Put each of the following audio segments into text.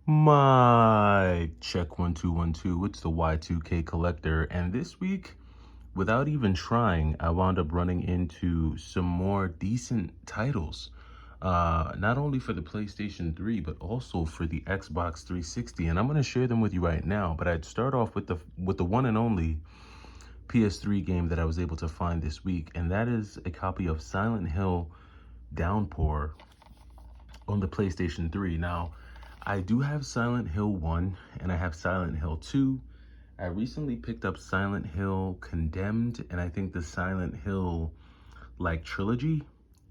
My check 1 2 1 2. It's the Y2K collector, and this week, without even trying, I wound up running into some more decent titles. Not only for the PlayStation 3, but also for the Xbox 360, and I'm gonna share them with you right now. But I'd start off with the one and only PS3 game that I was able to find this week, and that is a copy of Silent Hill Downpour on the PlayStation 3. Now, I do have Silent Hill 1 and I have Silent Hill 2. I recently picked up Silent Hill Condemned and I think the Silent Hill like trilogy.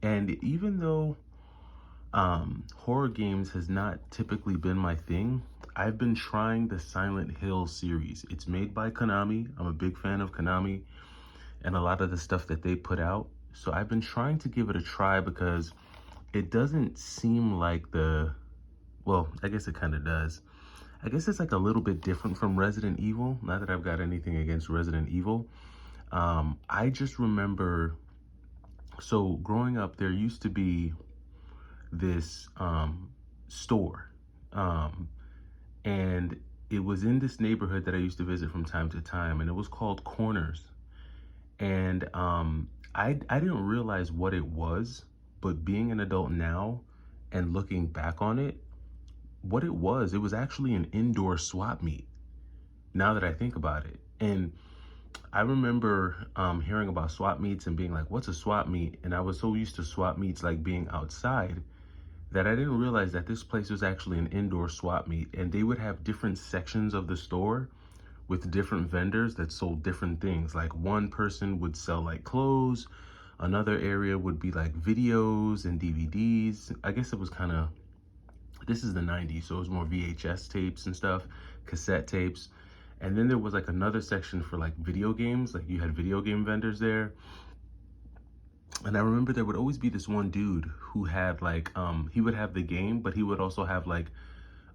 And even though horror games has not typically been my thing, I've been trying the Silent Hill series. It's made by Konami. I'm a big fan of Konami and a lot of the stuff that they put out. So I've been trying to give it a try because it doesn't seem like well, I guess it kind of does. I guess it's like a little bit different from Resident Evil. Not that I've got anything against Resident Evil. I just remember, so growing up, there used to be this store. And it was in this neighborhood that I used to visit from time to time. And it was called Corners. And I didn't realize what it was. But being an adult now and looking back on it, what it was actually an indoor swap meet, now that I think about it. And I remember hearing about swap meets and being like, what's a swap meet? And I was so used to swap meets like being outside that I didn't realize that this place was actually an indoor swap meet. And they would have different sections of the store with different vendors that sold different things. Like one person would sell like clothes, another area would be like videos and DVDs. I guess it was kind of, this is the 90s, so it was more VHS tapes and stuff, cassette tapes. And then there was like another section for like video games, like you had video game vendors there. And I remember there would always be this one dude who had like, he would have the game, but he would also have like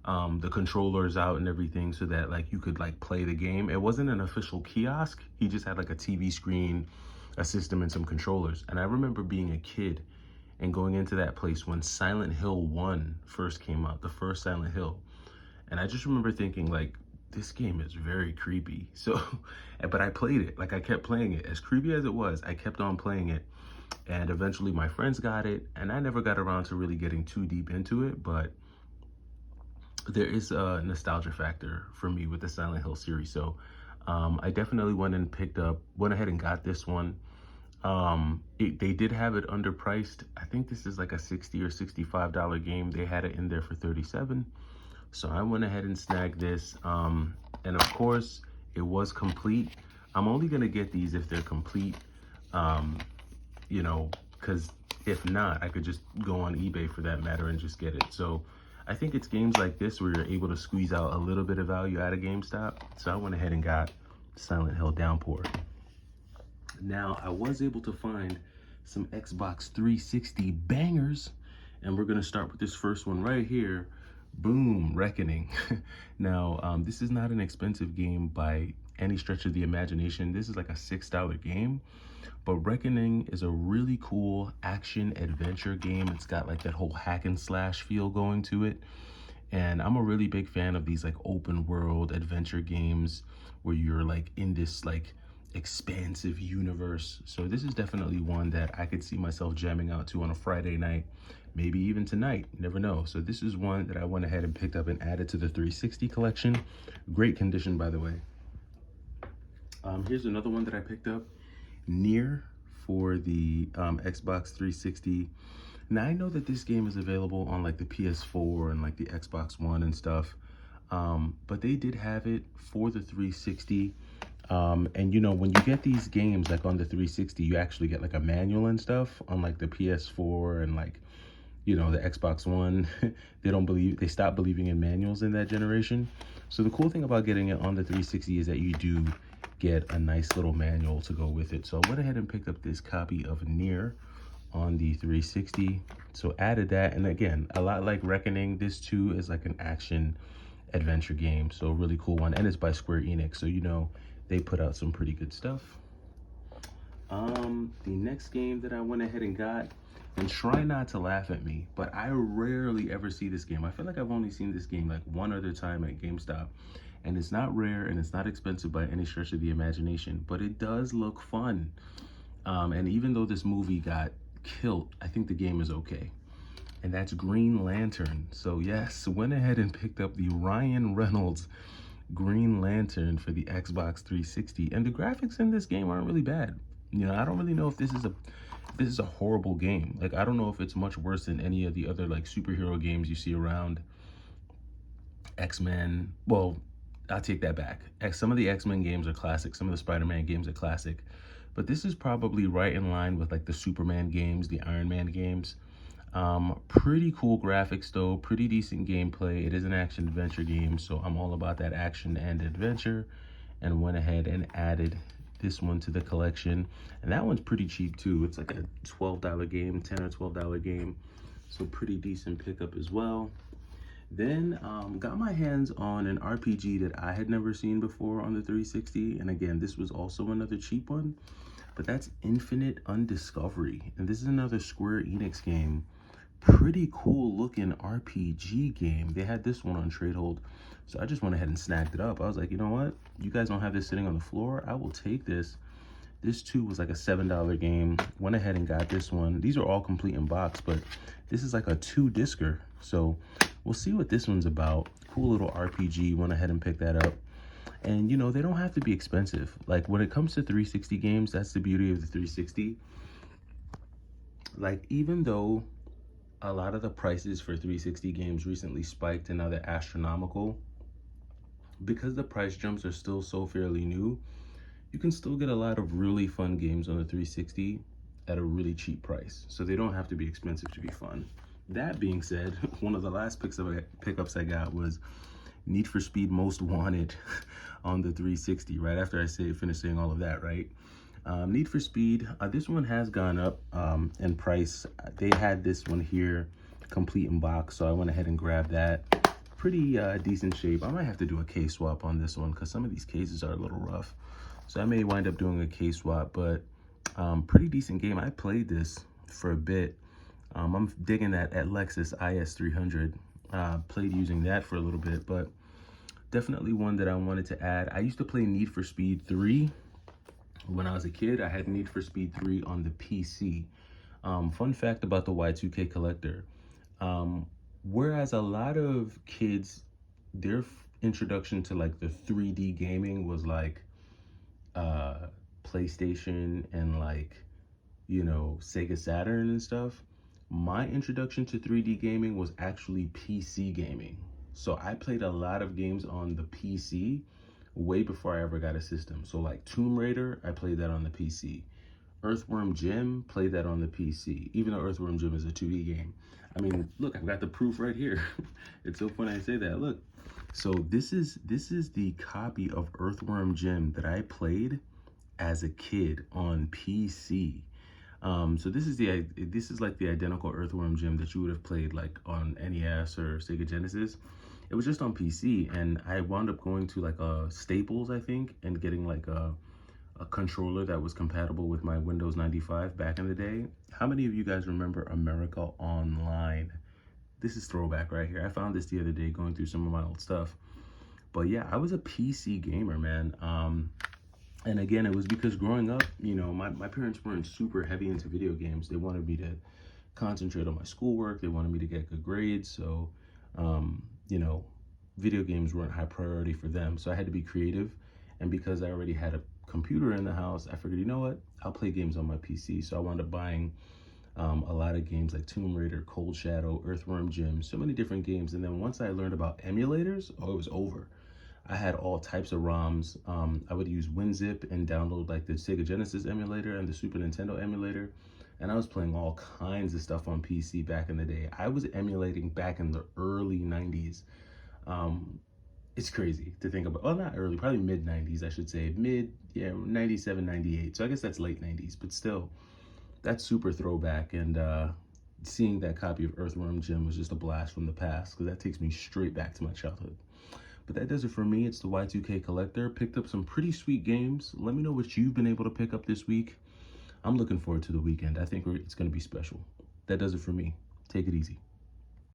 the controllers out and everything so that like you could like play the game. It wasn't an official kiosk. He just had like a TV screen, a system, and some controllers. And I remember being a kid and going into that place when Silent Hill 1 first came out, the first Silent Hill. And I just remember thinking like, this game is very creepy. So, but I played it, like I kept playing it. As creepy as it was, I kept on playing it. And eventually my friends got it and I never got around to really getting too deep into it, but there is a nostalgia factor for me with the Silent Hill series. So I definitely went ahead and got this one. They did have it underpriced. I think this is like a $60 or $65 game. They had it in there for $37. So I went ahead and snagged this. And of course it was complete. I'm only gonna get these if they're complete, you know, because if not, I could just go on eBay for that matter and just get it. So I think it's games like this where you're able to squeeze out a little bit of value out of GameStop. So I went ahead and got Silent Hill Downpour. Now, I was able to find some Xbox 360 bangers, and we're going to start with this first one right here. Boom, Reckoning. Now, this is not an expensive game by any stretch of the imagination. This is like a $6 game, but Reckoning is a really cool action adventure game. It's got like that whole hack and slash feel going to it. And I'm a really big fan of these like open world adventure games where you're like in this like expansive universe. So this is definitely one that I could see myself jamming out to on a Friday night, maybe even tonight, you never know. So this is one that I went ahead and picked up and added to the 360 collection. Great condition, by the way. Here's another one that I picked up, Nier, for the Xbox 360. Now I know that this game is available on like the PS4 and like the Xbox One and stuff, but they did have it for the 360. And you know, when you get these games like on the 360, you actually get like a manual and stuff. On like the PS4 and like, you know, the Xbox One, they stopped believing in manuals in that generation. So the cool thing about getting it on the 360 is that you do get a nice little manual to go with it. So I went ahead and picked up this copy of Nier on the 360. So added that, and again, a lot like Reckoning, this too is like an action adventure game. So a really cool one, and it's by Square Enix. So you know, they put out some pretty good stuff. The next game that I went ahead and got And try not to laugh at me, but I rarely ever see this game. I feel like I've only seen this game like one other time at GameStop. And it's not rare and it's not expensive by any stretch of the imagination, but it does look fun. And even though this movie got killed, I think the game is okay. And that's Green Lantern. So yes, went ahead and picked up the Ryan Reynolds Green Lantern for the Xbox 360. And the graphics in this game aren't really bad. You know, I don't really know if this is a horrible game. Like, I don't know if it's much worse than any of the other like superhero games you see around. X-Men, well, I'll take that back. Some of the X-Men games are classic, some of the Spider-Man games are classic, but this is probably right in line with like the Superman games, the Iron Man games. Pretty cool graphics though, pretty decent gameplay. It is an action adventure game, so I'm all about that action and adventure, and went ahead and added this one to the collection. And that one's pretty cheap too. It's like a $12 game, $10 or $12 game, so pretty decent pickup as well. Then got my hands on an RPG that I had never seen before on the 360. And again, this was also another cheap one, but that's Infinite Undiscovery. And this is another Square Enix game. Pretty cool looking RPG game. They had this one on trade hold, so I just went ahead and snagged it up. I was like, you know what? You guys don't have this sitting on the floor. I will take this. This too was like a $7 game. Went ahead and got this one. These are all complete in box, but this is like a 2-discer. So we'll see what this one's about. Cool little RPG. Went ahead and picked that up. And you know, they don't have to be expensive. Like when it comes to 360 games, that's the beauty of the 360. Like even though a lot of the prices for 360 games recently spiked and now they're astronomical, because the price jumps are still so fairly new, you can still get a lot of really fun games on the 360 at a really cheap price. So they don't have to be expensive to be fun. That being said, one of the last pickups I got was Need for Speed Most Wanted on the 360, right after I finished saying all of that, right? Need for Speed, this one has gone up in price. They had this one here, complete in box, so I went ahead and grabbed that. Pretty decent shape. I might have to do a case swap on this one because some of these cases are a little rough. So I may wind up doing a case swap, but pretty decent game. I played this for a bit. I'm digging that at Lexus IS300. Played using that for a little bit, but definitely one that I wanted to add. I used to play Need for Speed 3. When I was a kid, I had Need for Speed 3 on the PC. Fun fact about the Y2K Collector. Whereas a lot of kids, their introduction to like the 3D gaming was like PlayStation and like, you know, Sega Saturn and stuff. My introduction to 3D gaming was actually PC gaming. So I played a lot of games on the PC way before I ever got a system. So like Tomb Raider, I played that on the PC. Earthworm Jim, played that on the PC, even though Earthworm Jim is a 2D game. I mean, look, I've got the proof right here. It's so funny I say that. Look, so this is the copy of Earthworm Jim that I played as a kid on PC. So this is like the identical Earthworm Jim that you would have played like on NES or Sega Genesis. It was just on PC, and I wound up going to like a Staples, I think, and getting like a controller that was compatible with my Windows 95 back in the day. How many of you guys remember America Online? This is throwback right here. I found this the other day going through some of my old stuff. But yeah, I was a PC gamer, man. And again, it was because growing up, you know, my parents weren't super heavy into video games. They wanted me to concentrate on my schoolwork. They wanted me to get good grades. So, you know, video games weren't high priority for them. So I had to be creative. And because I already had a computer in the house, I figured, you know what, I'll play games on my PC. So I wound up buying a lot of games like Tomb Raider, Cold Shadow, Earthworm Jim, so many different games. And then once I learned about emulators, oh, it was over. I had all types of ROMs. I would use WinZip and download like the Sega Genesis emulator and the Super Nintendo emulator. And I was playing all kinds of stuff on PC back in the day. I was emulating back in the early 90s. It's crazy to think about. Well, not early, probably mid 90s, I should say. 97, 98. So I guess that's late 90s, but still, that's super throwback. And seeing that copy of Earthworm Jim was just a blast from the past, because that takes me straight back to my childhood. But that does it for me. It's the Y2K Collector. Picked up some pretty sweet games. Let me know what you've been able to pick up this week. I'm looking forward to the weekend. I think it's going to be special. that does it for me. Take it easy.